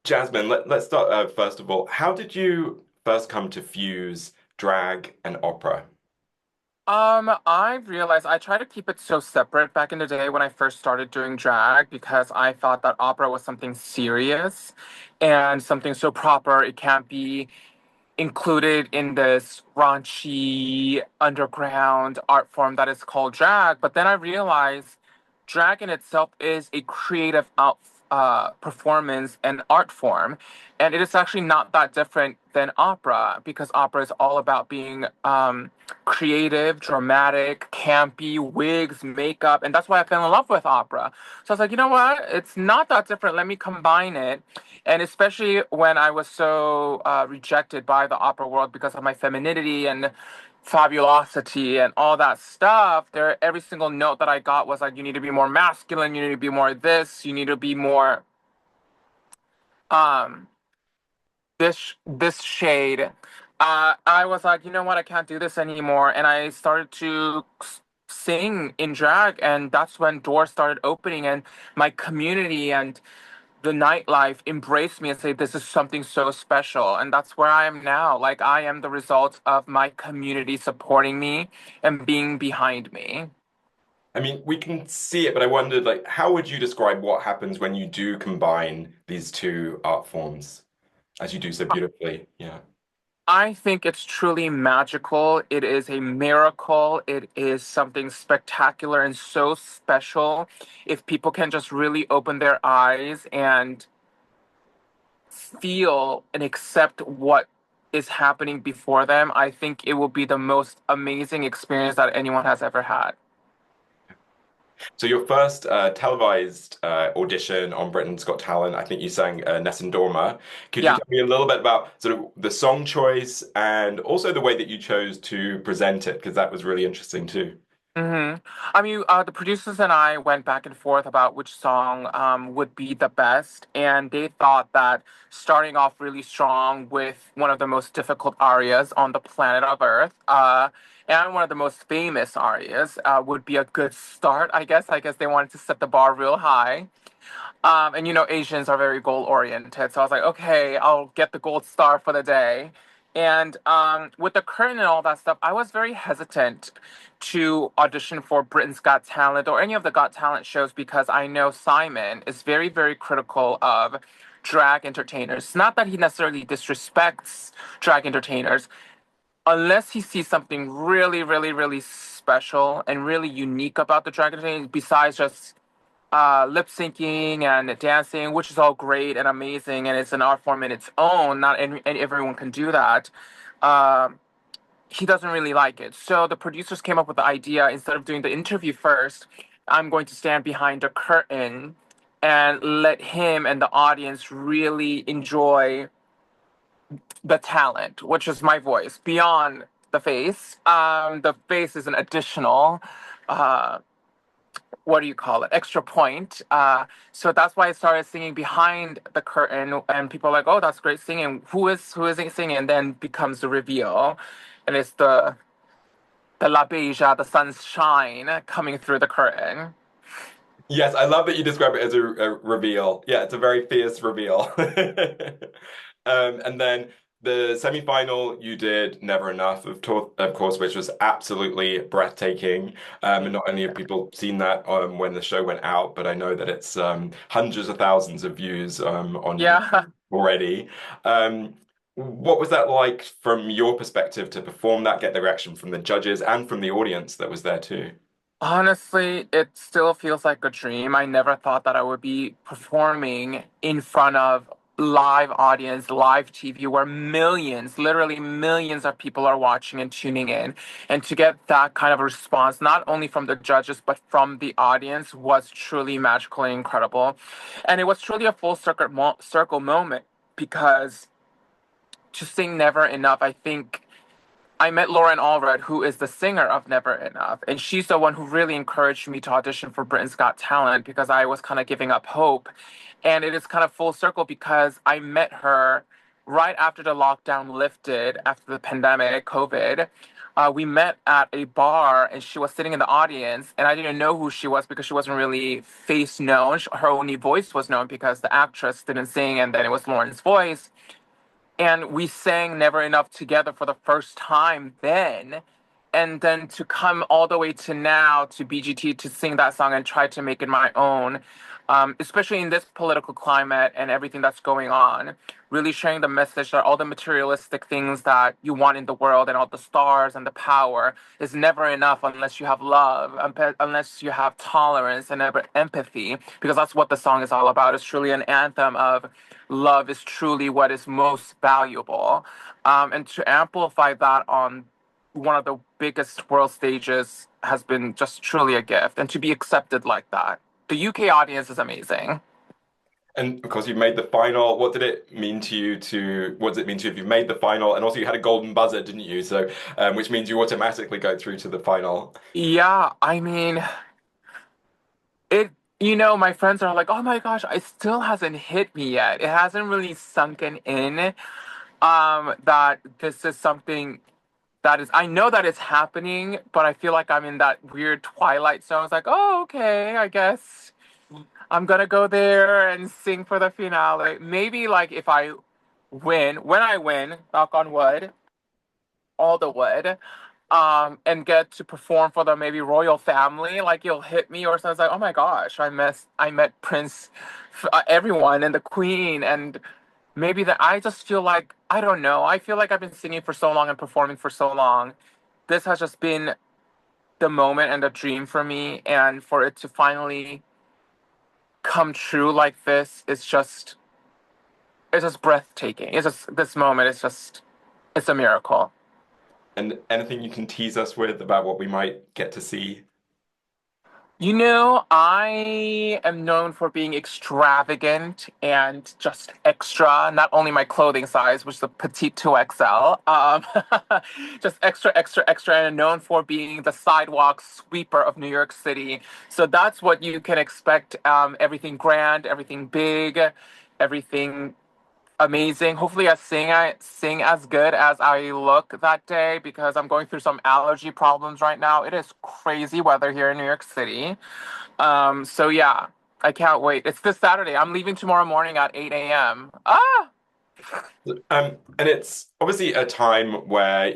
Jasmine, let's start first of all. How did you first come to fuse drag and opera? I realized I tried to keep it so separate back in the day when I first started doing drag because I thought that opera was something serious and something so proper it can't be included in this raunchy underground art form that is called drag. But then I realized drag in itself is a creative performance and art form. And it is actually not that different than opera because opera is all about being creative, dramatic, campy, wigs, makeup. And that's why I fell in love with opera. So I was like, you know what? It's not that different. Let me combine it. And especially when I was so rejected by the opera world because of my femininity and fabulosity and all that stuff, there every single note that I got was like, you need to be more masculine, you need to be more this, you need to be more um this shade. I was like, you know what, I can't do this anymore, and I started to sing in drag, and that's when doors started opening, and my community and the nightlife embraced me and say this is something so special, and that's where I am now. Like, I am the result of my community supporting me and being behind me. I mean, we can see it, but I wondered, like, how would you describe what happens when you do combine these two art forms, as you do so beautifully? Yeah. I think it's truly magical. It is a miracle. It is something spectacular and so special. If people can just really open their eyes and feel and accept what is happening before them, I think it will be the most amazing experience that anyone has ever had. So your first televised audition on Britain's Got Talent, I think you sang Nessun Dorma. Could you Yeah. tell me a little bit about sort of the song choice and also the way that you chose to present it? Because that was really interesting too. I mean, the producers and I went back and forth about which song would be the best, and they thought that starting off really strong with one of the most difficult arias on the planet of Earth, and one of the most famous arias, would be a good start. I guess they wanted to set the bar real high. And you know, Asians are very goal oriented. So I was like, okay, I'll get the gold star for the day. And with the curtain and all that stuff, I was very hesitant to audition for Britain's Got Talent or any of the Got Talent shows because I know Simon is very, very critical of drag entertainers. It's not that he necessarily disrespects drag entertainers, unless he sees something really, really, really special and really unique about the drag entertainers, besides just lip syncing and dancing, which is all great and amazing, and it's an art form in its own. Not everyone can do that. Um, he doesn't really like it. So the producers came up with the idea instead of doing the interview first, I'm going to stand behind a curtain and let him and the audience really enjoy the talent, which is my voice, beyond the face. The face is an additional. Uh, what do you call it, extra point. So that's why I started singing behind the curtain, and people are like, "Oh, that's great singing. Who is it singing?" And then becomes the reveal, and it's the LaBeija, the sunshine coming through the curtain. Yes, I love that you describe it as a reveal. Yeah, it's a very fierce reveal. And then the semi-final, you did Never Enough, of course, which was absolutely breathtaking. And not only have people seen that when the show went out, but I know that it's hundreds of thousands of views on YouTube Yeah. already. Um, what was that like from your perspective to perform that, get the reaction from the judges and from the audience that was there too? Honestly, it still feels like a dream. I never thought that I would be performing in front of live audience, live TV, where millions, literally millions of people are watching and tuning in. And to get that kind of response, not only from the judges, but from the audience, was truly magical and incredible. And it was truly a full circle moment because to sing Never Enough, I think I met Lauren Allred, who is the singer of Never Enough, and she's the one who really encouraged me to audition for Britain's Got Talent because I was kind of giving up hope. And it is kind of full circle because I met her right after the lockdown lifted, after the pandemic, COVID. We met at a bar and she was sitting in the audience and I didn't know who she was because she wasn't really face known. Her only voice was known because the actress didn't sing and then it was Lauren's voice. And we sang Never Enough together for the first time then. And then to come all the way to now to BGT to sing that song and try to make it my own, especially in this political climate and everything that's going on, really sharing the message that all the materialistic things that you want in the world and all the stars and the power is never enough unless you have love, unless you have tolerance and empathy, because that's what the song is all about. It's truly an anthem of love is truly what is most valuable. And to amplify that on one of the biggest world stages has been just truly a gift. And to be accepted like that. The UK audience is amazing. And of course, you've made the final. What does it mean to you if you've made the final? And also, you had a golden buzzer, didn't you? So, which means you automatically go through to the final. Yeah, I mean, it, my friends are like, oh my gosh, it still hasn't hit me yet. It hasn't really sunken in, that this is something that is, I know that it's happening, but I feel like I'm in that weird twilight zone. It's like, oh, okay, I guess I'm gonna go there and sing for the finale. Maybe like if I win, when I win, knock on wood, all the wood, and get to perform for the maybe royal family, like you'll hit me or something. It's like, oh my gosh, I met Prince, everyone, and the Queen, and maybe that I just feel like I don't know. I feel like I've been singing for so long and performing for so long. This has just been the moment and the dream for me, and for it to finally come true like this, it's just breathtaking. It's just this moment. It's a miracle. And anything you can tease us with about what we might get to see? I am known for being extravagant and just extra, not only my clothing size, which is a petite 2XL, just extra, extra, extra, and known for being the sidewalk sweeper of New York City. So that's what you can expect. Everything grand, everything big, everything amazing. Hopefully, I sing as good as I look that day because I'm going through some allergy problems right now. It is crazy weather here in New York City. So yeah, I can't wait. It's this Saturday. I'm leaving tomorrow morning at 8 a.m. Ah! And it's obviously a time where,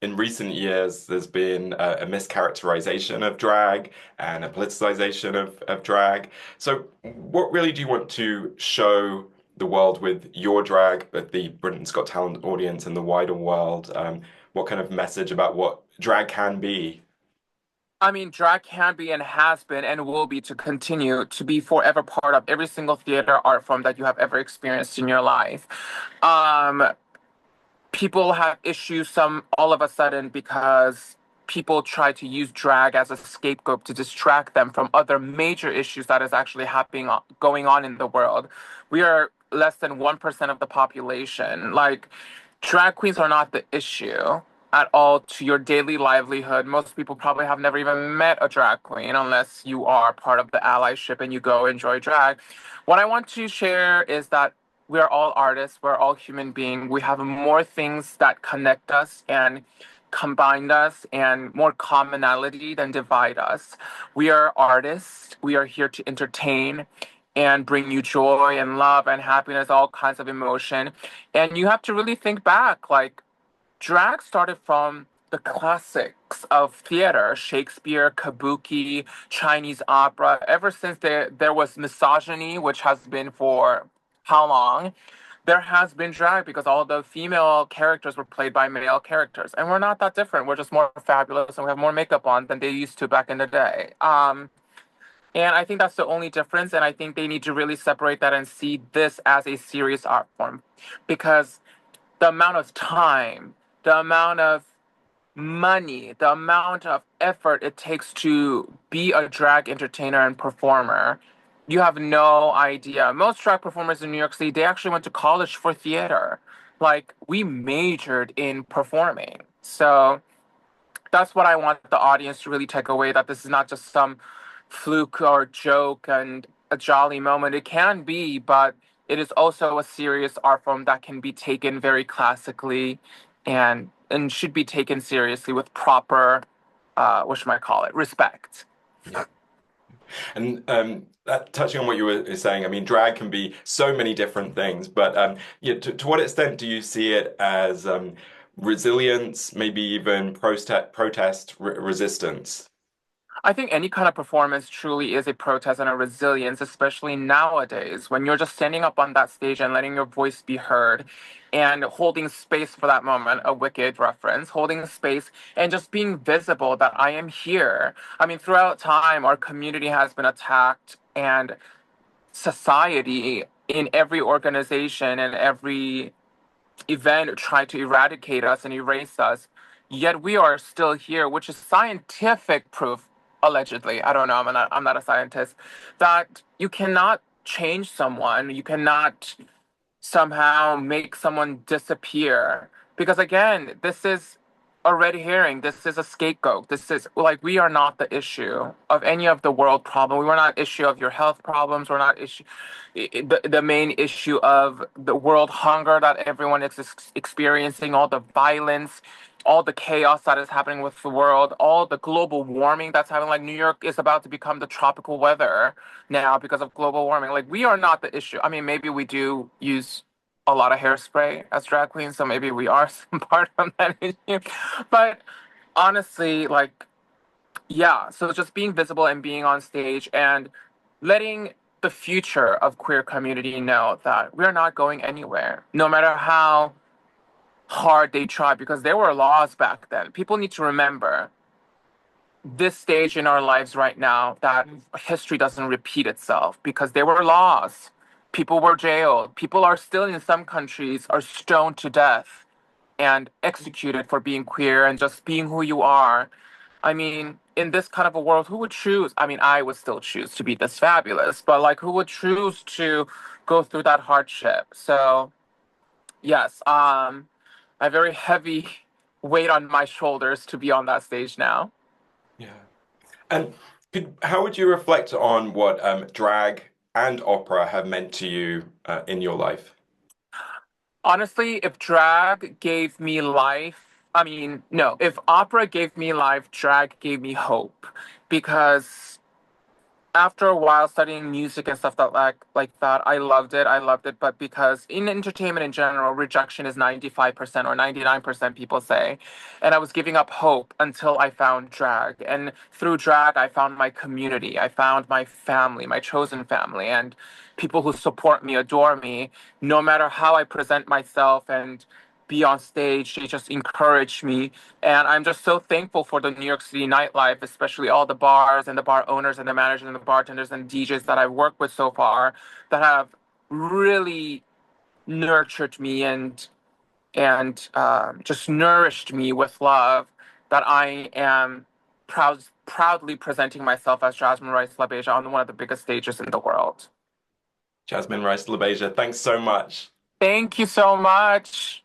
in recent years, there's been a mischaracterization of drag and a politicization of drag. So, what really do you want to show the world with your drag, but the Britain's Got Talent audience and the wider world? What kind of message about what drag can be? I mean, drag can be and has been and will be to continue to be forever part of every single theater art form that you have ever experienced in your life. Um, People have issues some all of a sudden because people try to use drag as a scapegoat to distract them from other major issues that is actually happening going on in the world. We are less than 1% of the population. Like, drag queens are not the issue at all to your daily livelihood. Most people probably have never even met a drag queen unless you are part of the allyship and you go enjoy drag. What I want to share is that we are all artists, we're all human beings. We have more things that connect us and combine us and more commonality than divide us. We are artists. We are here to entertain and bring you joy and love and happiness, all kinds of emotion. And you have to really think back, like, drag started from the classics of theater, Shakespeare, kabuki, Chinese opera. Ever since there was misogyny, which has been for how long? There has been drag because all the female characters were played by male characters. And we're not that different. We're just more fabulous and we have more makeup on than they used to back in the day. And I think that's the only difference. And I think they need to really separate that and see this as a serious art form because the amount of time, the amount of money, the amount of effort it takes to be a drag entertainer and performer, you have no idea. Most drag performers in New York City, they actually went to college for theater. Like, we majored in performing. So that's what I want the audience to really take away, that this is not just some fluke or joke and a jolly moment. It can be, but it is also a serious art form that can be taken very classically and and should be taken seriously with proper, what should I call it, respect. Yeah. And touching on what you were saying, I mean, drag can be so many different things, but yeah, to what extent do you see it as resilience, maybe even protest resistance? I think any kind of performance truly is a protest and a resilience, especially nowadays when you're just standing up on that stage and letting your voice be heard and holding space for that moment, a Wicked reference, holding space and just being visible that I am here. I mean, throughout time, our community has been attacked and society in every organization and every event tried to eradicate us and erase us, yet we are still here, which is scientific proof, allegedly. I don't know, I'm not a scientist, that you cannot change someone, you cannot somehow make someone disappear. Because again, this is a red herring. This is a scapegoat. This is like we are not the issue of any of the world problem. We are not issue of your health problems. We're not issue the main issue of the world hunger that everyone is experiencing, all the violence, all the chaos that is happening with the world, all the global warming that's happening. Like New York is about to become the tropical weather now because of global warming. Like we are not the issue. I mean, maybe we do use a lot of hairspray as drag queens, so maybe we are some part of that issue. But honestly, like, yeah, so just being visible and being on stage and letting the future of queer community know that we're not going anywhere, no matter how hard they try, because there were laws back then. People need to remember this stage in our lives right now that history doesn't repeat itself because there were laws. People were jailed. People are still in some countries are stoned to death and executed for being queer and just being who you are. I mean, in this kind of a world, who would choose? I mean, I would still choose to be this fabulous, but like, who would choose to go through that hardship? So, yes, a very heavy weight on my shoulders to be on that stage now. Yeah. And how would you reflect on what drag and opera have meant to you in your life? Honestly, if drag gave me life, I mean, no, if opera gave me life, drag gave me hope. Because after a while studying music and stuff like that, I loved it. I loved it, but because in entertainment in general, rejection is 95% or 99% people say. And I was giving up hope until I found drag. And through drag, I found my community. I found my family, my chosen family, and people who support me, adore me, no matter how I present myself and be on stage. They just encourage me. And I'm just so thankful for the New York City nightlife, especially all the bars and the bar owners and the managers and the bartenders and DJs that I've worked with so far that have really nurtured me and just nourished me with love that I am proudly presenting myself as Jasmine Rice LaBeija on one of the biggest stages in the world. Jasmine Rice LaBeija, thanks so much. Thank you so much.